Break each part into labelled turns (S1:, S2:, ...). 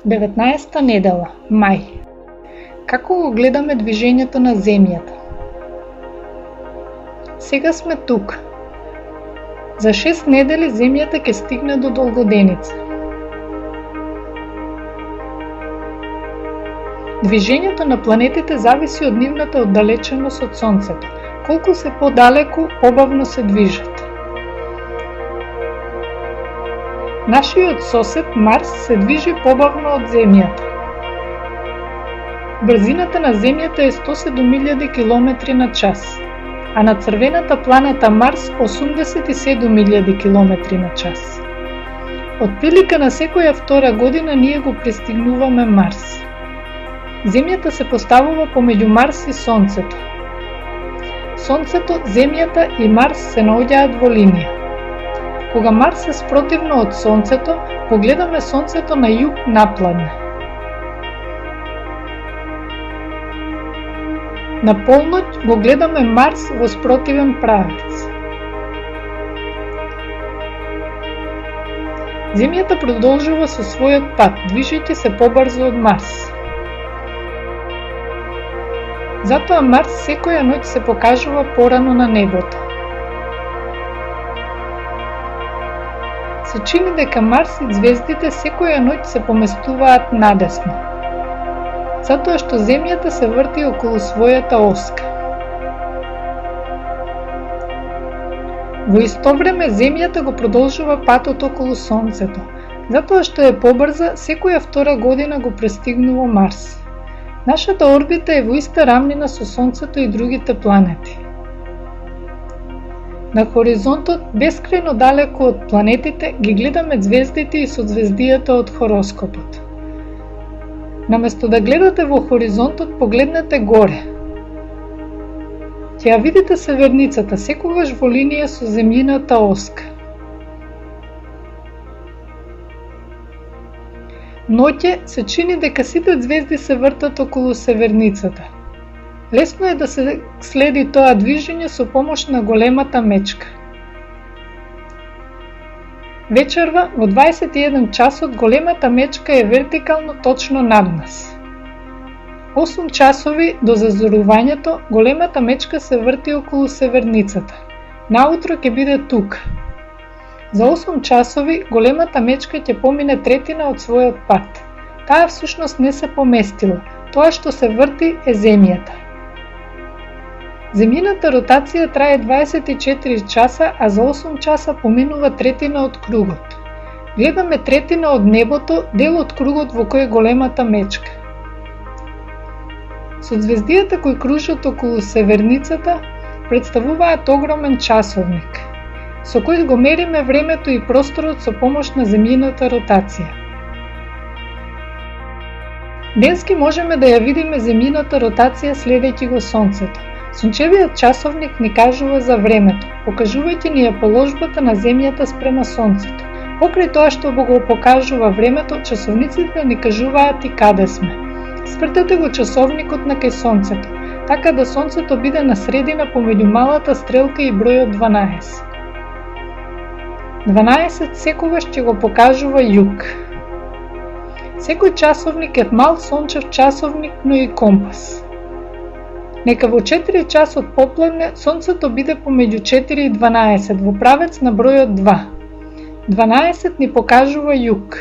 S1: 19-та недела, мај. Како го гледаме движењето на Земјата? Сега сме тука. За 6 недели Земјата ќе стигне до долгоденица. Движењето на планетите зависи од нивната оддалеченост од Сонцето. Колку се подалеку, побавно се движат. Нашиот сосед Марс се движи побавно од Земјата. Брзината на Земјата е 107.000 км на час, а на црвената планета Марс 87.000 км на час. Отприлика на секоја втора година ние го пристигнуваме Марс. Земјата се поставува помеѓу Марс и Сонцето. Сонцето, Земјата и Марс се наоѓаат во линија. Кога Марс е спротивно од Сонцето, го гледаме Сонцето на југ напладне. На полноќ го гледаме Марс во спротивен правец. Земјата продолжува со својот пат, движејќи се побрзо од Марс. Затоа Марс секоја ноќ се покажува порано на небото. Се чини дека Марс и звездите секоја ноќ се поместуваат надесно, затоа што Земјата се врти околу својата оска. Во исто време Земјата го продолжува патот околу Сонцето, затоа што е побрза, секоја втора година го престигнува Марс. Нашата орбита е во иста рамнина со Сонцето и другите планети. На хоризонтот, бескрајно далеку од планетите, ги гледаме звездите и созвездијата од хороскопот. Наместо да гледате во хоризонтот, погледнете горе. Ќе ја видите северницата, секогаш во линија со земјината оска. Ноќе се чини дека сите звезди се вртат околу северницата. Лесно е да се следи тоа движење со помош на големата мечка. Вечерва во 21 часот големата мечка е вертикално точно над нас. 8 часови до зазорувањето големата мечка се врти околу северницата. Наутро ќе биде тука. За 8 часови големата мечка ќе помине третина од својот пат. Таа всушност не се поместила. Тоа што се врти е Земјата. Земјината ротација трае 24 часа, а за 8 часа поминува третина од кругот. Гледаме третина од небото, дел од кругот во кој е големата мечка. Созвездијата кои кружат околу северницата представуваат огромен часовник, со кој го мериме времето и просторот со помош на земјината ротација. Денски можеме да ја видиме земјината ротација следејќи го Сонцето. Сончевиот часовник ни кажува за времето, покажувајќи ни ја положбата на Земјата спрема Сонцето. Покрај тоа што го покажува времето, часовниците ни кажуваат и каде сме. Свртете го часовникот на кај Сонцето, така да Сонцето биде на средина помеѓу малата стрелка и бројот 12. 12 секогаш ќе го покажува југ. Секој часовник е мал сончев часовник, но и компас. Нека во 4 часот попладне Сонцето биде помеѓу 4 и 12 во правец на бројот 2. 12 ни покажува југ.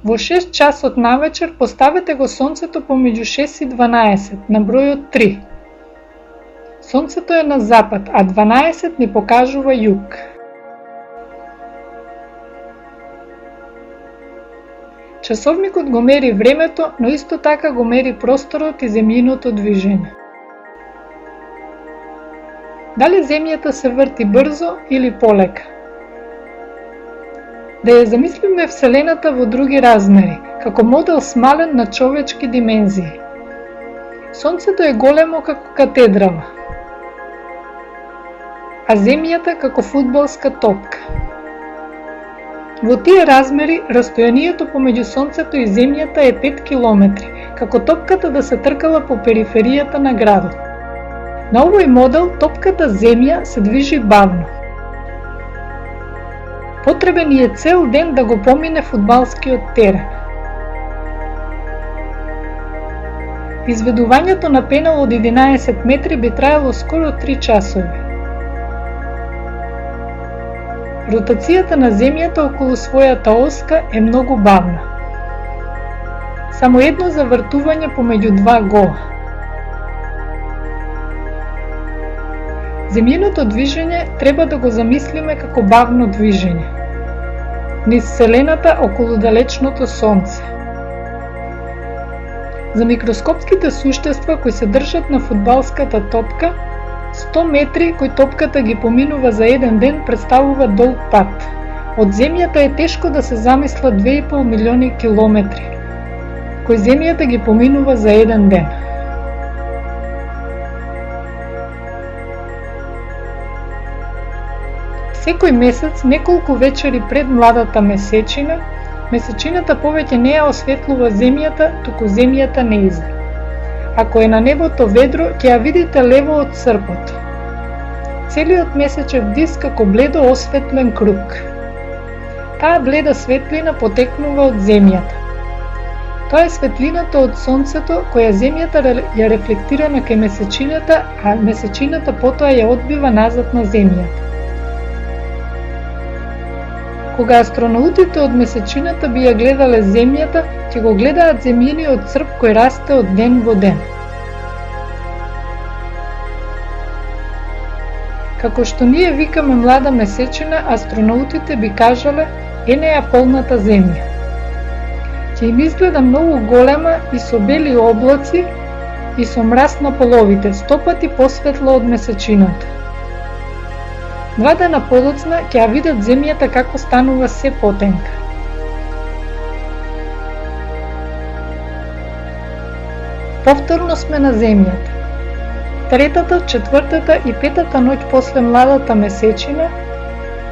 S1: Во 6 часот навечер поставете го Сонцето помеѓу 6 и 12 на бројот 3. Сонцето е на запад, а 12 ни покажува југ. Часовникот го мери времето, но исто така го мери просторот и земјиното движење. Дали Земјата се врти брзо или полека? Да ја замислиме Вселената во други размери, како модел смален на човечки димензии. Сонцето е големо како катедрала, а Земјата како фудбалска топка. Во тие размери, растојанието помеѓу Сонцето и Земјата е 5 километри, како топката да се тркала по периферијата на градот. На овој модел топката Земја се движи бавно. Потребен ни е цел ден да го помине фудбалскиот терен. Изведувањето на пенал од 11 метри би траело скоро 3 часови. Ротацијата на земјата околу својата оска е многу бавна. Само едно завртување помеѓу два гола. Земјиното движење треба да го замислиме како бавно движење низ Вселената околу далечното Сонце. За микроскопските суштества кои се држат на фудбалската топка, 100 метри кои топката ги поминува за еден ден представува долг пат. Од Земјата е тешко да се замислат 2,5 милиони километри, кои Земјата ги поминува за еден ден. Секој месец, неколку вечери пред младата месечина, месечината повеќе не ја осветлува Земјата, туку Земјата нејза. Ако е на небото ведро, ќе ја видите лево од српот. Целиот месечев диск како бледо осветлен круг. Таа бледа светлина потекнува од Земјата. Тоа е светлината од Сонцето која Земјата ја рефлектира на кај месечината, а месечината потоа ја одбива назад на Земјата. Кога астронаутите од месечината би ја гледале Земјата, ќе го гледаат земјиниот срп кој расте од ден во ден. Како што ние викаме млада месечина, астронаутите би кажале ене ја полната Земја. Ќе им изгледа многу голема и со бели облаци и со мраз на половите, 100 пати посветла од месечината. 2 дена подоцна ќе ја видат Земјата како станува се потенка. Повторно сме на Земјата. Третата, четвртата и петата ноќ после младата месечина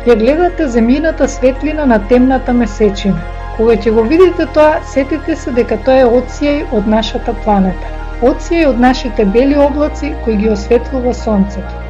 S1: ја гледате земјината светлина на темната месечина. Кога ќе го видите тоа, сетите се дека тоа е одсеј од нашата планета. Одсеј од нашите бели облаци кои ги осветлува Сонцето.